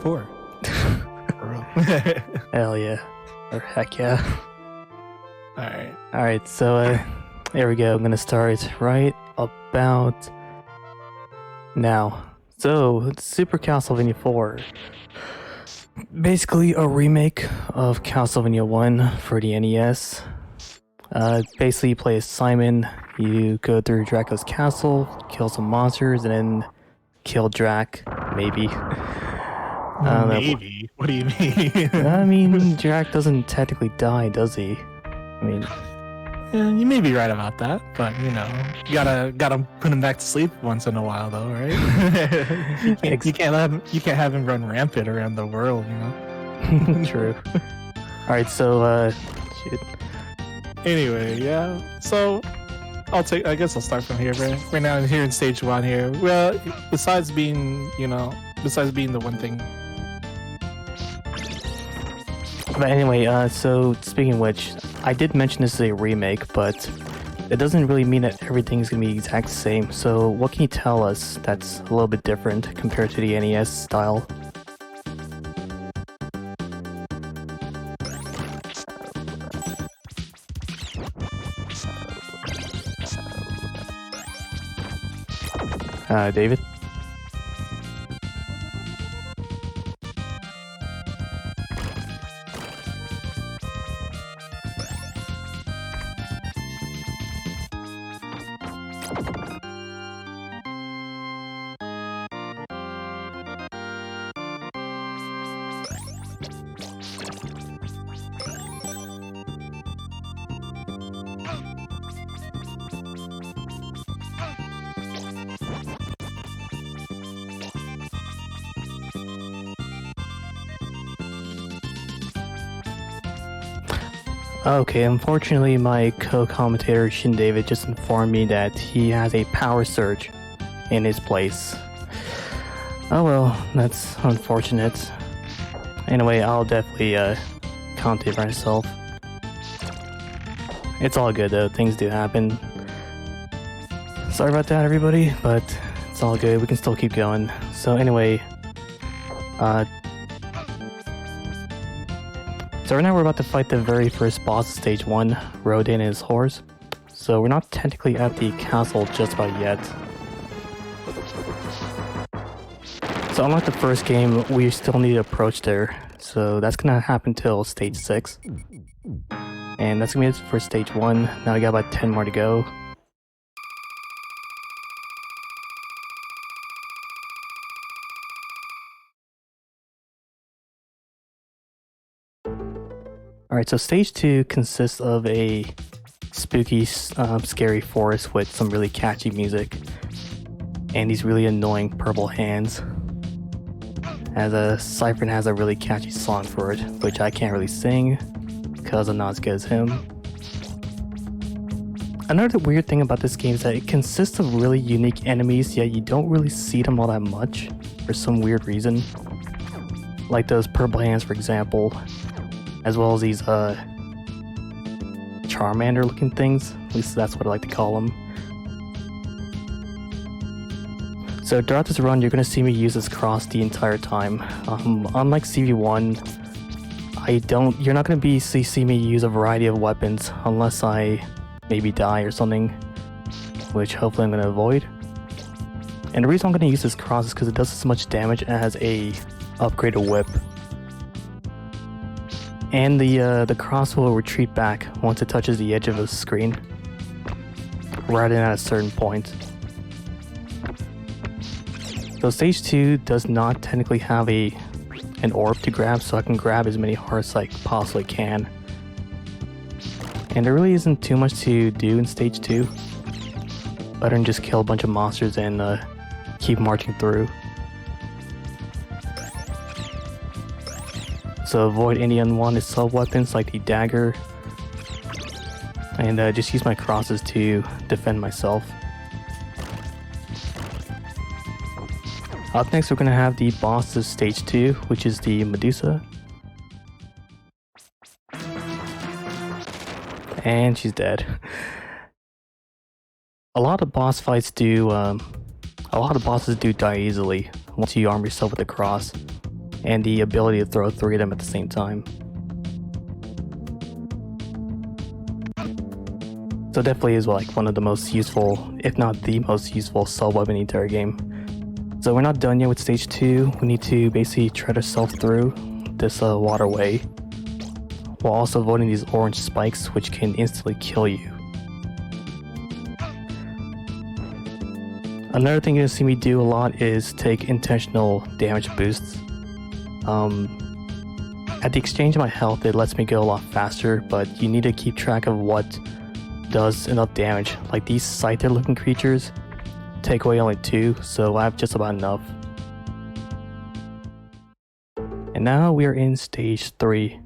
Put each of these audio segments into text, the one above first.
4. Hell yeah. Or heck yeah. Alright. Alright, so here we go. I'm gonna start right about now. So, Super Castlevania 4. Basically a remake of Castlevania 1 for the NES. Basically you play as Simon, you go through Dracula's castle, kill some monsters, and then kill Drac, maybe. Maybe? What do you mean? I mean, Drac doesn't technically die, does he? I mean... Yeah, you may be right about that, but you know, you gotta put him back to sleep once in a while, though, right? you can't have him run rampant around the world, you know. True. All right, so shit. Anyway, yeah. So I guess I'll start from here, right? Right now, I'm here in stage 1 here. Well, besides being the one thing. But anyway, so speaking of which, I did mention this is a remake, but it doesn't really mean that everything's gonna be the exact same. So what can you tell us that's a little bit different compared to the NES style? David? Okay, unfortunately my co-commentator Shin David just informed me that he has a power surge in his place. Oh well, that's unfortunate. Anyway, I'll definitely commentate myself. It's all good though, things do happen. Sorry about that everybody, but it's all good, we can still keep going. So anyway, so right now we're about to fight the very first boss of stage 1, Rodin and his horse. So we're not technically at the castle just about yet. So unlike the first game, we still need to approach there. So that's gonna happen till stage 6. And that's gonna be it for stage 1. Now we got about 10 more to go. Alright, so stage 2 consists of a spooky, scary forest with some really catchy music and these really annoying purple hands. As a Cypher has a really catchy song for it, which I can't really sing because I'm not as good as him. Another weird thing about this game is that it consists of really unique enemies, yet you don't really see them all that much for some weird reason. Like those purple hands, for example. As well as these Charmander looking things, at least that's what I like to call them. So throughout this run you're going to see me use this cross the entire time. Unlike CV1, you're not going to see me use a variety of weapons unless I maybe die or something, which hopefully I'm going to avoid. And the reason I'm going to use this cross is because it does as much damage as a upgraded whip. And the cross will retreat back once it touches the edge of the screen, right in at a certain point. So stage 2 does not technically have an orb to grab, so I can grab as many hearts as I possibly can. And there really isn't too much to do in stage 2, other than just kill a bunch of monsters and keep marching through. So avoid any unwanted sub-weapons like the dagger, and just use my crosses to defend myself. Up next we're going to have the boss of stage 2, which is the Medusa. And she's dead. A lot of boss fights do, a lot of bosses do die easily once you arm yourself with a cross. and the ability to throw 3 of them at the same time. So definitely is like one of the most useful, if not the most useful, sub-weapon in the entire game. So we're not done yet with stage 2. We need to basically tread ourselves through this waterway, while also avoiding these orange spikes, which can instantly kill you. Another thing you're gonna see me do a lot is take intentional damage boosts. At the exchange of my health, it lets me go a lot faster, but you need to keep track of what does enough damage. Like these scyther looking creatures take away only 2, so I have just about enough. And now we are in stage 3.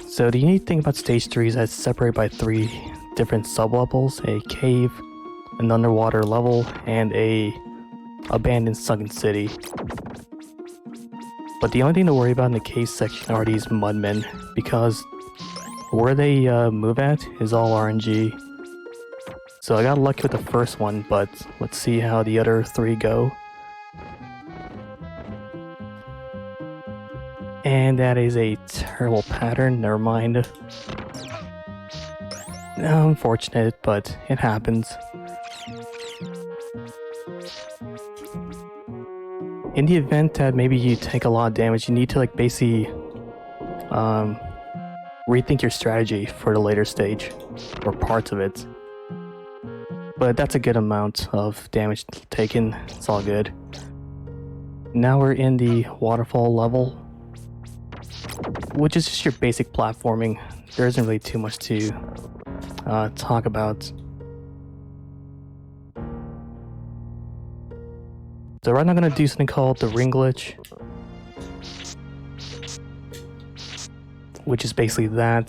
So the unique thing about stage 3 is that it's separated by 3 different sub-levels: a cave, an underwater level, and a abandoned sunken city. But the only thing to worry about in the cave section are these mudmen, because where they move at is all RNG. So I got lucky with the first one, but let's see how the other 3 go. And that is a terrible pattern, never mind. Unfortunate, but it happens. In the event that maybe you take a lot of damage, you need to like basically rethink your strategy for the later stage, or parts of it. But that's a good amount of damage taken, it's all good. Now we're in the waterfall level, which is just your basic platforming. There isn't really too much to talk about. So right now I'm going to do something called the ring glitch, which is basically that.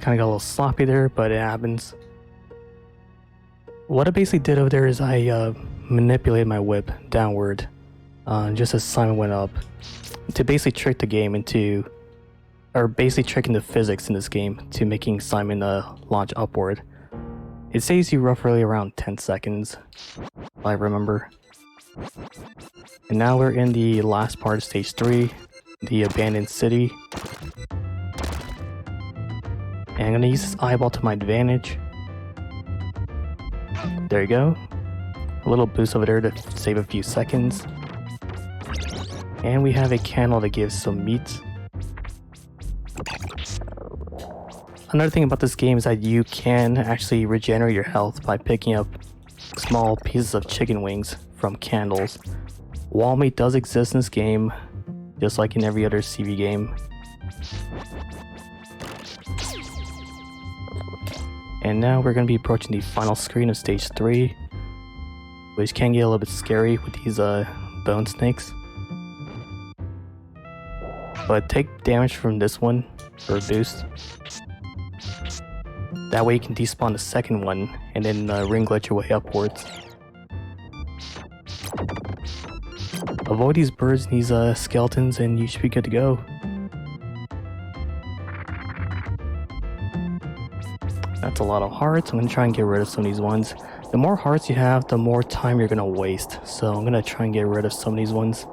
Kind of got a little sloppy there, but it happens. What I basically did over there is I manipulated my whip downward just as Simon went up, to basically trick the game into, or basically tricking the physics in this game to making Simon launch upward. It saves you roughly around 10 seconds, if I remember. And now we're in the last part of stage 3, the abandoned city. And I'm gonna use this eyeball to my advantage. There you go. A little boost over there to save a few seconds. And we have a candle that gives some meat. Another thing about this game is that you can actually regenerate your health by picking up small pieces of chicken wings from candles. Wall meat does exist in this game, just like in every other CV game. And now we're going to be approaching the final screen of stage 3, which can get a little bit scary with these bone snakes. But take damage from this one for a boost. That way you can despawn the second one and then ring glitch your way upwards. Avoid these birds and these skeletons and you should be good to go. That's a lot of hearts. I'm going to try and get rid of some of these ones. The more hearts you have, the more time you're going to waste. So I'm going to try and get rid of some of these ones.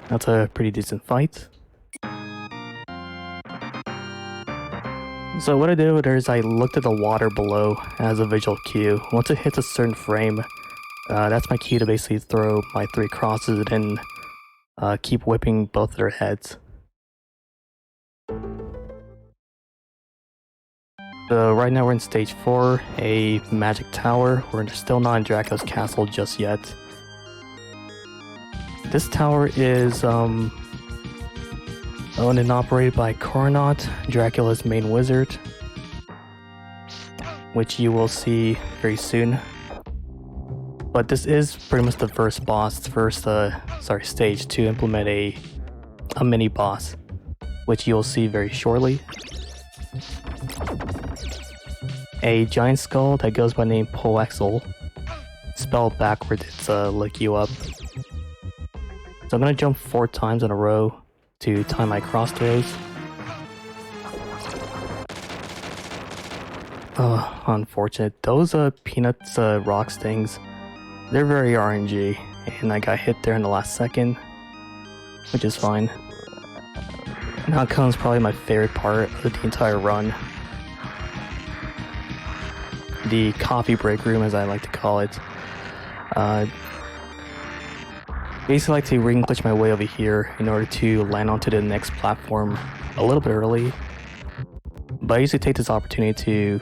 That's a pretty decent fight. So what I did over there is I looked at the water below as a visual cue. Once it hits a certain frame, that's my cue to basically throw my 3 crosses and keep whipping both their heads. So right now we're in stage 4, a magic tower. We're still not in Dracula's castle just yet. This tower is owned and operated by Coronat, Dracula's main wizard, which you will see very soon. But this is pretty much the first boss, stage to implement a mini boss, which you'll see very shortly. A giant skull that goes by the name Poexel. Spelled backwards, it's look you up. So I'm gonna jump 4 times in a row to time my cross throws. Unfortunate. Those peanuts rocks things, they're very RNG, and I got hit there in the last second, which is fine. Now comes probably my favorite part of the entire run. The coffee break room, as I like to call it. Basically, I like to ring glitch my way over here in order to land onto the next platform a little bit early. But I usually take this opportunity to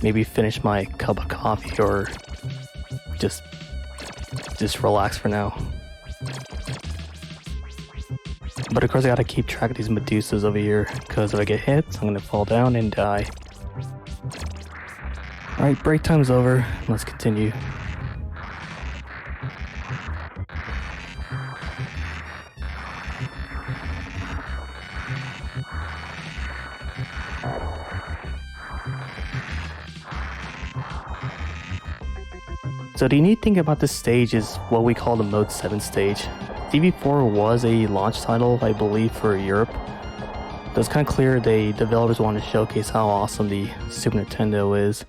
maybe finish my cup of coffee or just relax for now. But of course I gotta keep track of these Medusas over here, because if I get hit, I'm gonna fall down and die. Alright, break time's over. Let's continue. So the neat thing about this stage is what we call the Mode 7 stage. DB4 was a launch title, I believe, for Europe. So it's kind of clear the developers want to showcase how awesome the Super Nintendo is.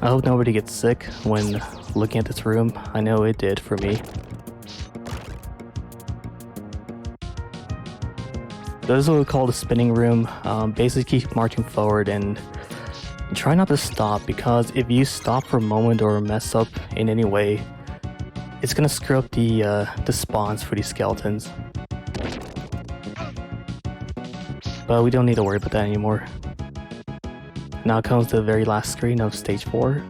I hope nobody gets sick when looking at this room. I know it did for me. This is what we call the spinning room. Basically keep marching forward and try not to stop, because if you stop for a moment or mess up in any way, it's gonna screw up the spawns for these skeletons. But we don't need to worry about that anymore. Now comes the very last screen of stage 4.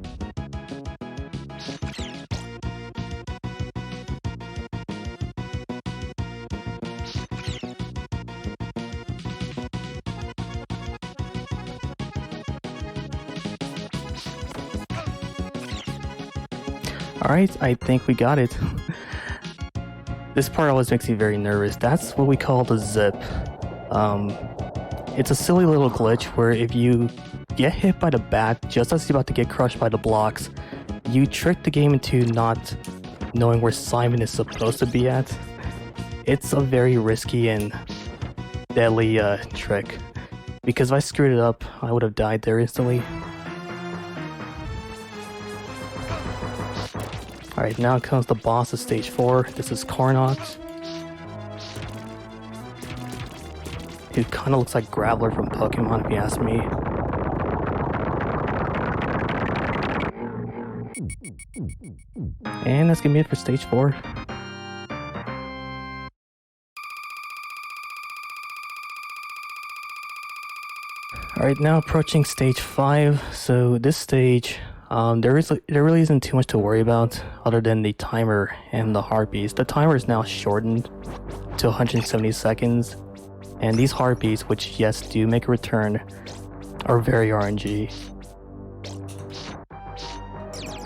Alright, I think we got it. This part always makes me very nervous. That's what we call the zip. It's a silly little glitch where if you get hit by the bat just as you're about to get crushed by the blocks, you trick the game into not knowing where Simon is supposed to be at. It's a very risky and deadly trick, because if I screwed it up, I would have died there instantly. Alright, now comes the boss of stage 4. This is Cornox, who kinda looks like Graveler from Pokemon if you ask me. And that's gonna be it for stage 4. Alright, now approaching stage 5. So this stage, there really isn't too much to worry about other than the timer and the heartbeats. The timer is now shortened to 170 seconds, and these heartbeats, which yes do make a return, are very RNG.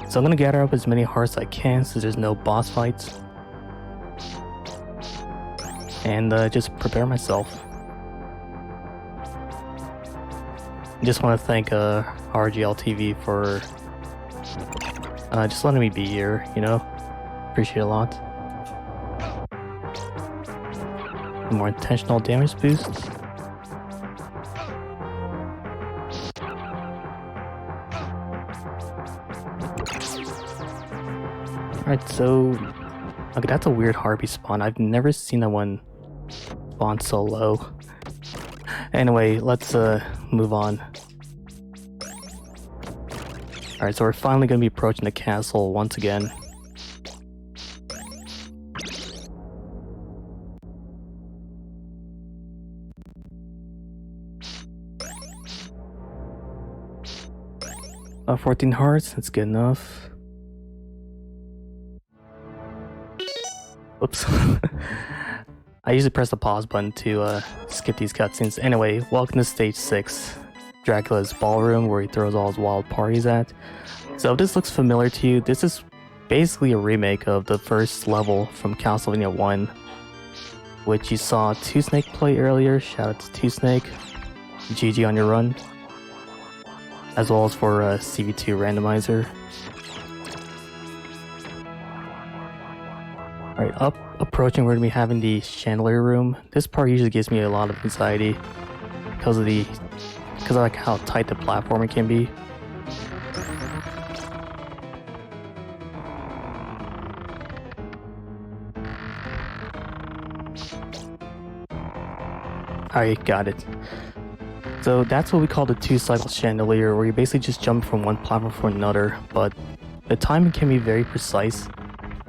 So I'm gonna gather up as many hearts as I can since there's no boss fights, and just prepare myself. Just want to thank RGL TV for just letting me be here, you know? Appreciate it a lot. More intentional damage boosts. Alright, so... okay, that's a weird Harpy spawn. I've never seen that one spawn so low. Anyway, let's move on. Alright, so we're finally going to be approaching the castle once again. About 14 hearts, that's good enough. Oops. I usually press the pause button to skip these cutscenes. Anyway, welcome to stage 6. Dracula's Ballroom, where he throws all his wild parties at. So if this looks familiar to you, this is basically a remake of the first level from Castlevania 1, which you saw 2Snake play earlier. Shout out to 2Snake. GG on your run. As well as for CV2 Randomizer. Alright, approaching, we're going to be having the Chandelier room. This part usually gives me a lot of anxiety because of the because of like how tight the platforming can be. Alright, got it. So that's what we call the two-cycle chandelier, where you basically just jump from one platform to another, but the timing can be very precise,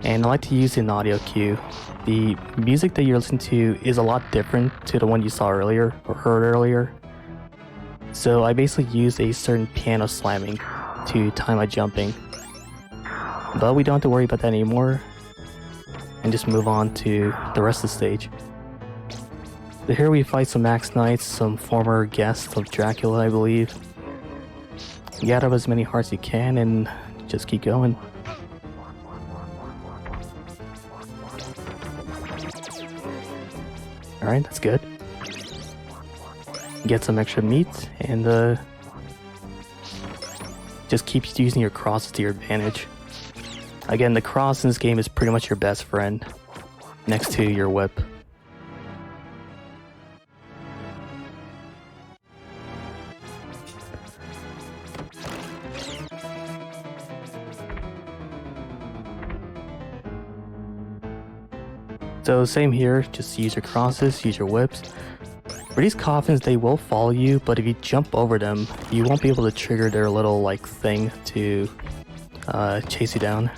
and I like to use an audio cue. The music that you're listening to is a lot different to the one you saw earlier, or heard earlier. So I basically use a certain piano slamming to time my jumping. But we don't have to worry about that anymore, and just move on to the rest of the stage. So here we fight some Axe Knights, some former guests of Dracula, I believe. Gather up as many hearts as you can and just keep going. Alright, that's good. Get some extra meat and just keep using your crosses to your advantage. Again, the cross in this game is pretty much your best friend, next to your whip. So same here, just use your crosses, use your whips. For these coffins, they will follow you, but if you jump over them, you won't be able to trigger their little like thing to chase you down.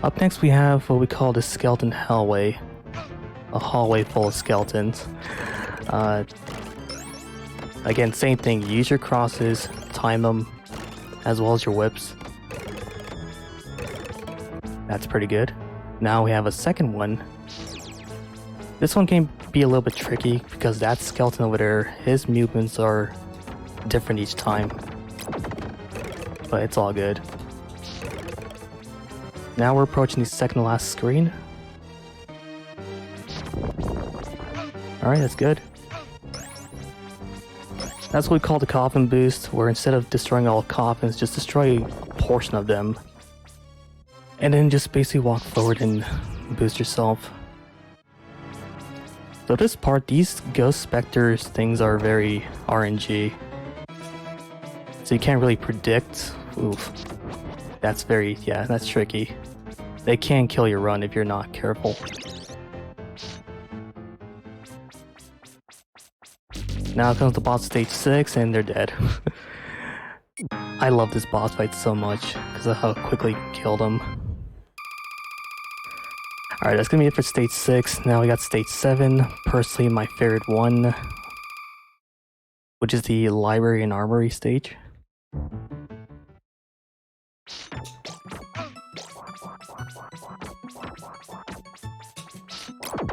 Up next we have what we call the skeleton hallway, a hallway full of skeletons. Again, same thing, use your crosses, time them, as well as your whips. That's pretty good. Now we have a second one. This one can be a little bit tricky because that skeleton over there, his movements are different each time. But it's all good. Now we're approaching the second to last screen. Alright, that's good. That's what we call the coffin boost, where instead of destroying all coffins, just destroy a portion of them. And then just basically walk forward and boost yourself. So this part, these ghost specters things are very RNG. So you can't really predict. Oof. That's that's tricky. They can kill your run if you're not careful. Now comes the boss stage 6 and they're dead. I love this boss fight so much because of how quickly you can kill them. Alright, that's gonna be it for stage 6. Now we got stage 7, personally my favorite one, which is the library and armory stage.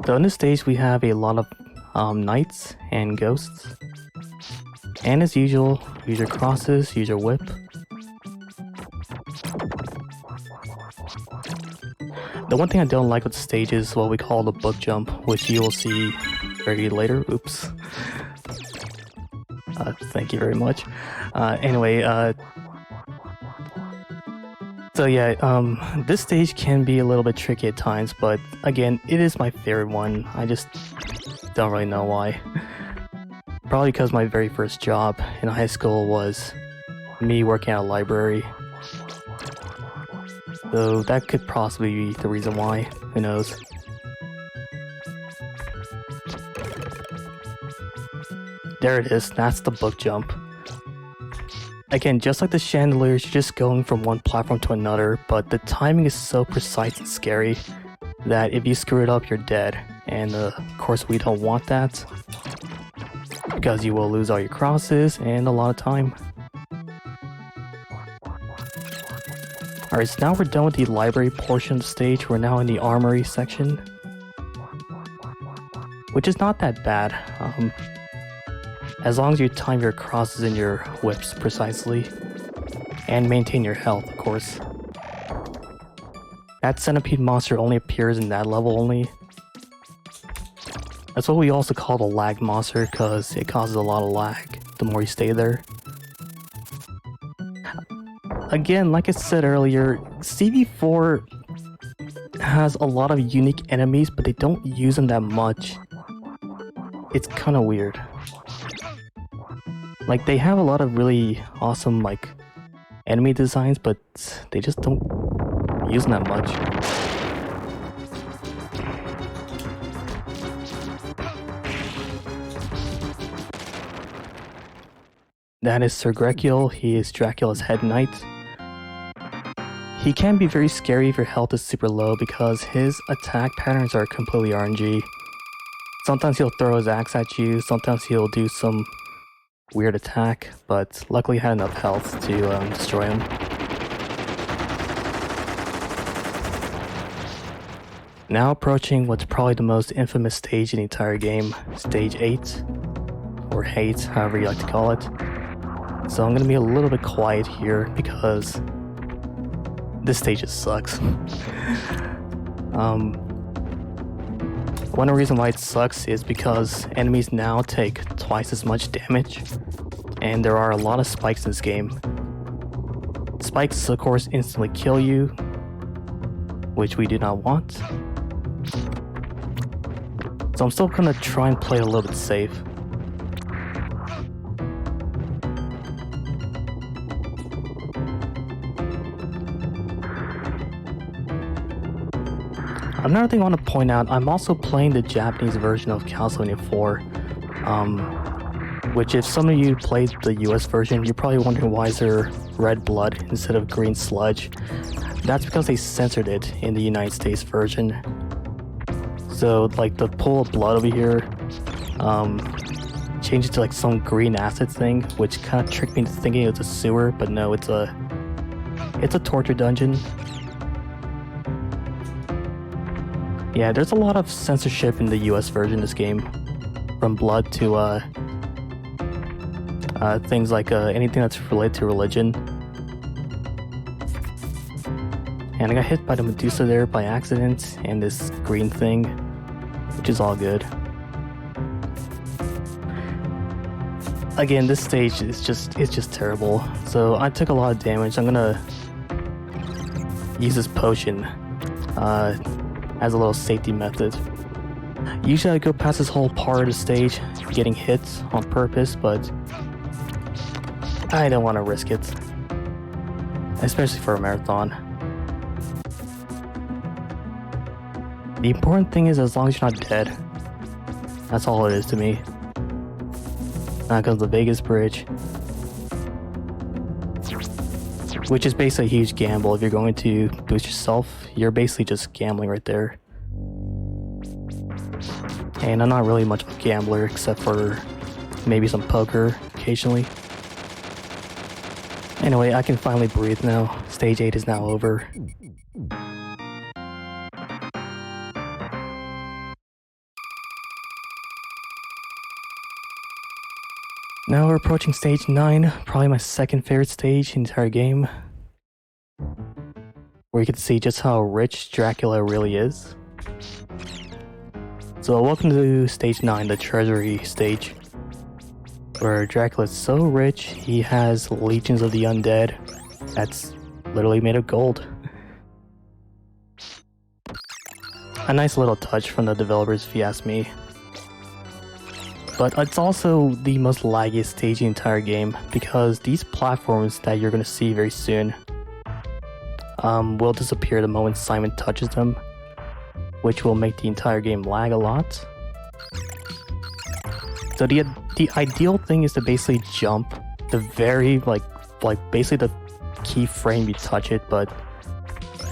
So in this stage we have a lot of knights and ghosts. And as usual, use your crosses, use your whip. The one thing I don't like with the stage is what we call the book jump, which you will see very later. Oops. Thank you very much. So yeah, this stage can be a little bit tricky at times, but again, it is my favorite one. I just don't really know why. Probably because my very first job in high school was me working at a library. So that could possibly be the reason why, who knows. There it is, that's the book jump. Again, just like the chandeliers, you're just going from one platform to another, but the timing is so precise and scary that if you screw it up, you're dead. And of course we don't want that, because you will lose all your crosses and a lot of time. Alright, so now we're done with the library portion of the stage. We're now in the armory section, which is not that bad. As long as you time your crosses and your whips precisely, and maintain your health, of course. That centipede monster only appears in that level only. That's what we also call the lag monster, because it causes a lot of lag the more you stay there. Again, like I said earlier, CV4 has a lot of unique enemies, but they don't use them that much. It's kind of weird. Like, they have a lot of really awesome, like, enemy designs, but they just don't use them that much. That is Sir Dracula. He is Dracula's head knight. He can be very scary if your health is super low because his attack patterns are completely RNG. Sometimes he'll throw his axe at you, sometimes he'll do some weird attack, but luckily I had enough health to destroy him. Now approaching what's probably the most infamous stage in the entire game, Stage 8, or Hate, however you like to call it. So I'm gonna be a little bit quiet here because this stage just sucks. One reason why it sucks is because enemies now take twice as much damage, and there are a lot of spikes in this game. Spikes, of course, instantly kill you, which we do not want. So I'm still gonna try and play it a little bit safe. Another thing I want to point out, I'm also playing the Japanese version of Castlevania 4, which if some of you played the US version, you're probably wondering why is there red blood instead of green sludge. That's because they censored it in the United States version. So like the pool of blood over here changed it to like some green acid thing, which kind of tricked me into thinking it was a sewer, but no, it's a torture dungeon. Yeah, there's a lot of censorship in the US version of this game, from blood to things like anything that's related to religion. And I got hit by the Medusa there by accident, and this green thing, which is all good. Again, this stage is just terrible. So I took a lot of damage. I'm gonna use this potion as a little safety method. Usually I go past this whole part of the stage getting hit on purpose, but I don't want to risk it, especially for a marathon. The important thing is as long as you're not dead, that's all it is to me. Now comes the Vegas Bridge, which is basically a huge gamble. If you're going to boost yourself, you're basically just gambling right there. And I'm not really much of a gambler except for maybe some poker occasionally. Anyway, I can finally breathe now. Stage 8 is now over. Now we're approaching stage 9, probably my second favorite stage in the entire game, where you can see just how rich Dracula really is. So welcome to stage 9, the Treasury stage, where Dracula is so rich he has legions of the undead that's literally made of gold. A nice little touch from the developers if you ask me. But it's also the most laggiest stage in the entire game, because these platforms that you're going to see very soon will disappear the moment Simon touches them, which will make the entire game lag a lot. So the ideal thing is to basically jump the very like basically the key frame you touch it, but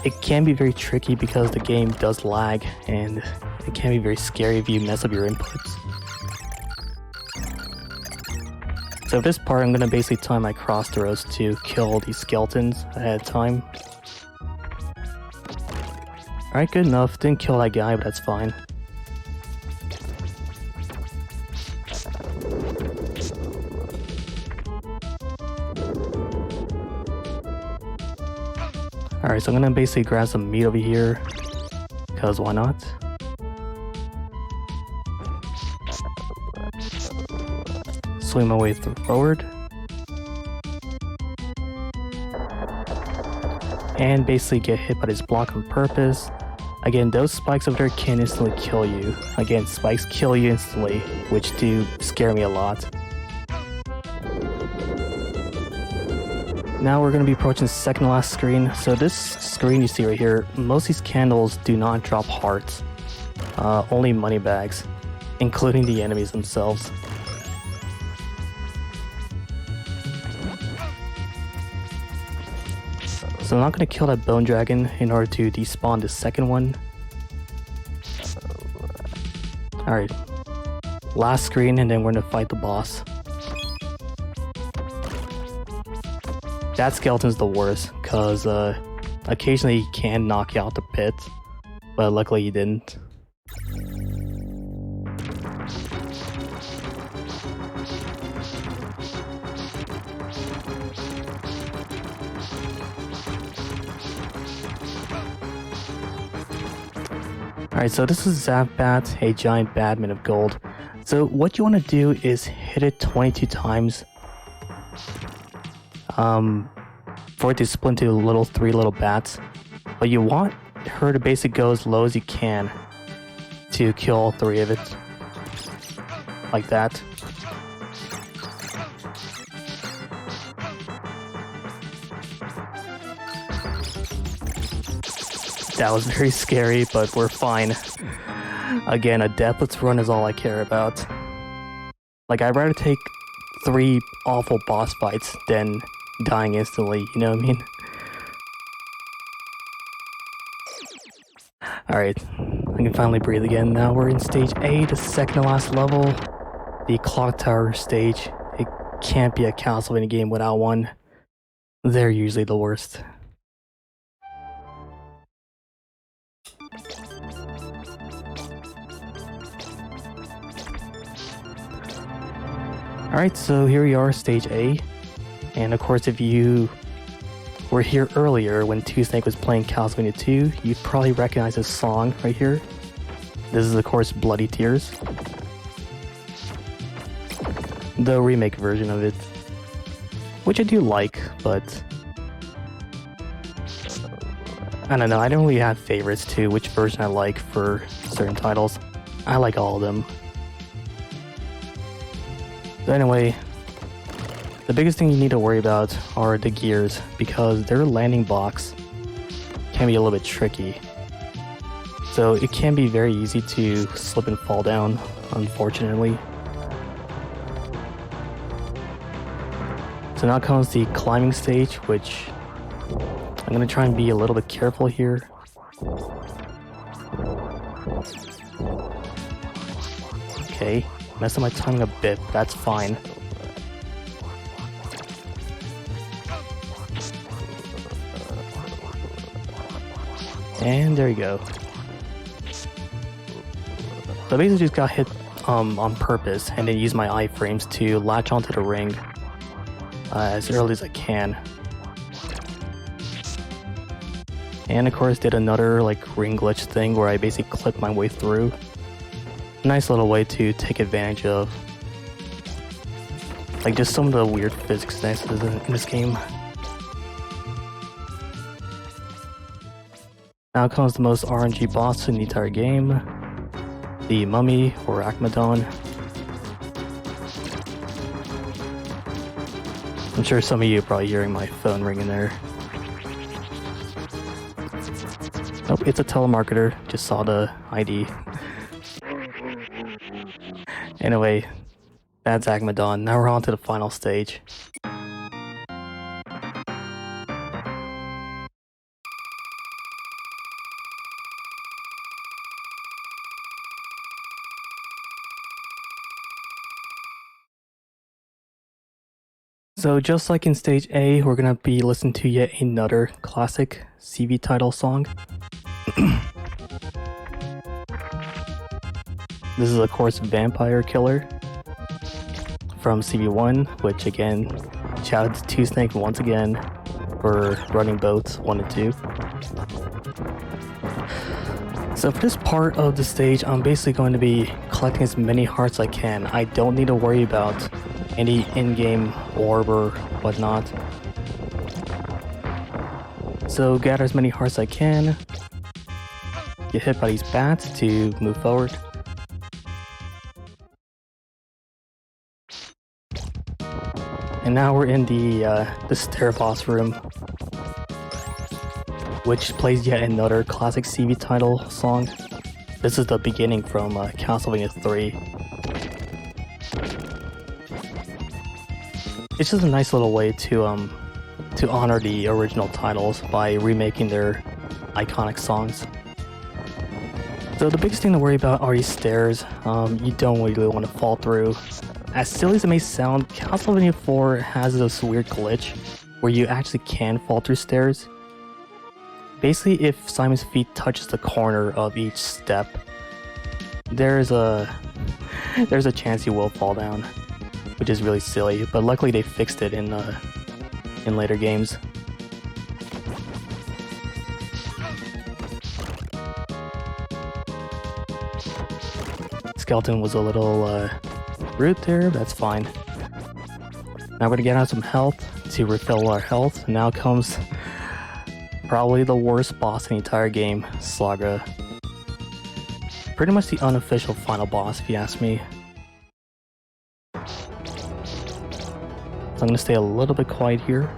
it can be very tricky because the game does lag, and it can be very scary if you mess up your inputs. So this part, I'm gonna basically time my cross throws to kill these skeletons ahead of time. Alright, good enough. Didn't kill that guy, but that's fine. Alright, so I'm gonna basically grab some meat over here, because why not? Swing my way forward. And basically get hit by this block on purpose. Again, those spikes over there can instantly kill you. Again, spikes kill you instantly, which do scare me a lot. Now we're going to be approaching the second to last screen. So this screen you see right here, most of these candles do not drop hearts. Only money bags, including the enemies themselves. So I'm not going to kill that bone dragon in order to despawn the second one. Alright, last screen and then we're going to fight the boss. That skeleton's the worst, because occasionally he can knock you out the pit, but luckily he didn't. Alright, so this is Zapbat, a giant badman of gold. So what you want to do is hit it 22 times. For it to split into three little bats. But you want her to basically go as low as you can to kill all three of it. Like that. That was very scary, but we're fine. Again, a deathless run is all I care about. Like, I'd rather take 3 awful boss fights than dying instantly, you know what I mean? Alright, I can finally breathe again. Now we're in stage A, the second to last level. The clock tower stage. It can't be a Castlevania game without one. They're usually the worst. Alright, so here we are, stage A. And of course, if you were here earlier when Da1niceguy was playing Castlevania 2, you'd probably recognize this song right here. This is of course Bloody Tears. The remake version of it. Which I do like, but I don't know, I don't really have favorites to which version I like for certain titles. I like all of them. But anyway, the biggest thing you need to worry about are the gears, because their landing blocks can be a little bit tricky. So it can be very easy to slip and fall down, unfortunately. So now comes the climbing stage, which I'm going to try and be a little bit careful here. Okay, messed up my timing a bit, but that's fine. And there you go. So I basically just got hit on purpose and then used my iframes to latch onto the ring as early as I can. And of course did another like ring glitch thing where I basically clipped my way through. Nice little way to take advantage of like just some of the weird physics niceties in this game. Now comes the most RNG boss in the entire game, the Mummy or Akmadon. I'm sure some of you are probably hearing my phone ringing there. Nope, it's a telemarketer, just saw the ID. Anyway, that's Akmadon. Now we're on to the final stage. So just like in stage A, we're gonna be listening to yet another classic CV title song. This is of course Vampire Killer from CV1, which again, shout out to Da1niceguy once again for running both 1 and 2. So for this part of the stage, I'm basically going to be collecting as many hearts as I can. I don't need to worry about any in-game orb or whatnot. So gather as many hearts as I can. Get hit by these bats to move forward. And now we're in the stair boss room, which plays yet another classic CV title song. This is the beginning from Castlevania 3. It's just a nice little way to honor the original titles by remaking their iconic songs. So the biggest thing to worry about are these stairs. You don't really want to fall through. As silly as it may sound, Castlevania 4 has this weird glitch where you actually can fall through stairs. Basically, if Simon's feet touches the corner of each step, there's a chance you will fall down, which is really silly. But luckily, they fixed it in later games. Skeleton was a little rude there, that's fine. Now we're gonna get out some health to refill our health. Now comes probably the worst boss in the entire game, Slagra. Pretty much the unofficial final boss, if you ask me. So I'm gonna stay a little bit quiet here.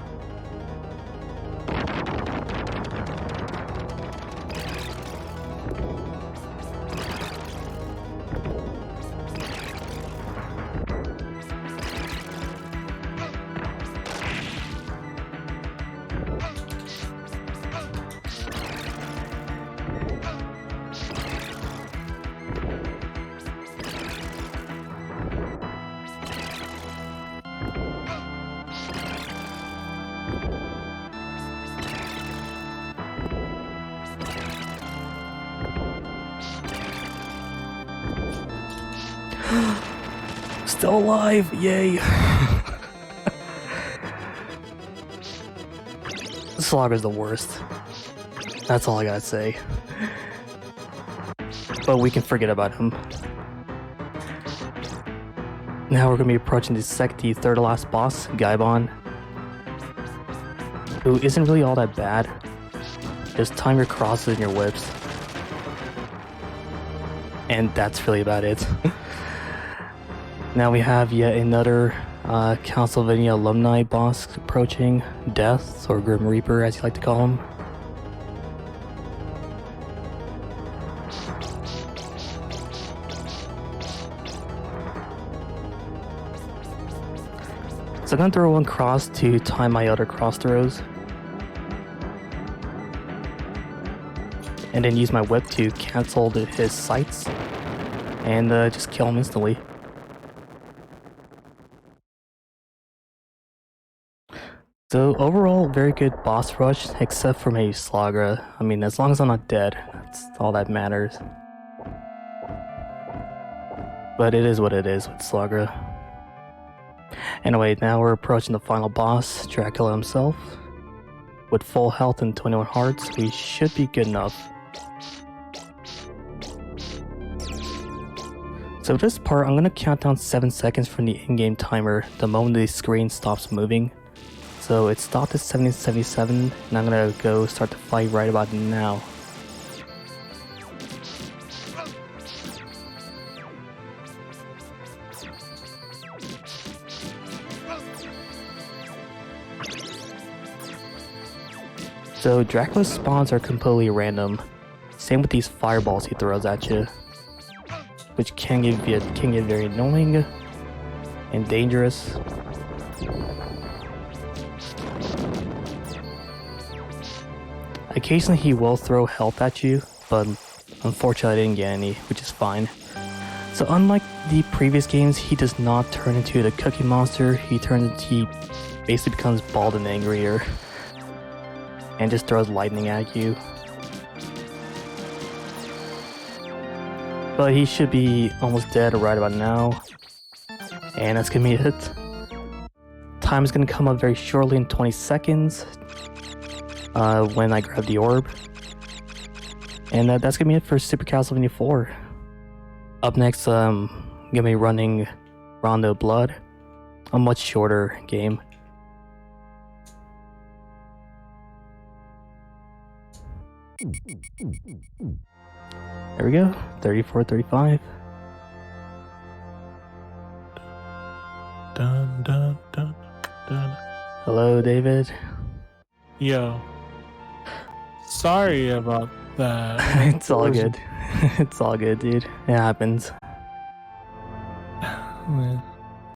Still alive, yay! Slagra's the worst. That's all I gotta say. But we can forget about him. Now we're gonna be approaching the third to last boss, Gaibon, who isn't really all that bad. Just time your crosses and your whips. And that's really about it. Now we have yet another Castlevania alumni boss approaching, Death, or Grim Reaper as you like to call him. So I'm gonna throw one cross to time my other cross throws. And then use my whip to cancel his sights and just kill him instantly. So overall, very good boss rush, except for maybe Slagra. I mean, as long as I'm not dead, that's all that matters. But it is what it is with Slagra. Anyway, now we're approaching the final boss, Dracula himself. With full health and 21 hearts, we should be good enough. So this part, I'm going to count down 7 seconds from the in-game timer the moment the screen stops moving. So it stopped at 1777, and I'm gonna go start the fight right about now. So Dracula's spawns are completely random. Same with these fireballs he throws at you, which can get very annoying and dangerous. Occasionally he will throw health at you, but unfortunately I didn't get any, which is fine. So unlike the previous games, he does not turn into the Cookie Monster. He basically becomes bald and angrier, and just throws lightning at you. But he should be almost dead right about now, and that's gonna be it. Time is gonna come up very shortly in 20 seconds. When I grab the orb. And that's gonna be it for Super Castlevania 4. Up next, gonna be running Rondo of Blood, a much shorter game. There we go, 34-35. Dun dun dun. Hello, David. Yo. Sorry about that. It's all good. It's all good, dude. It happens. Yeah.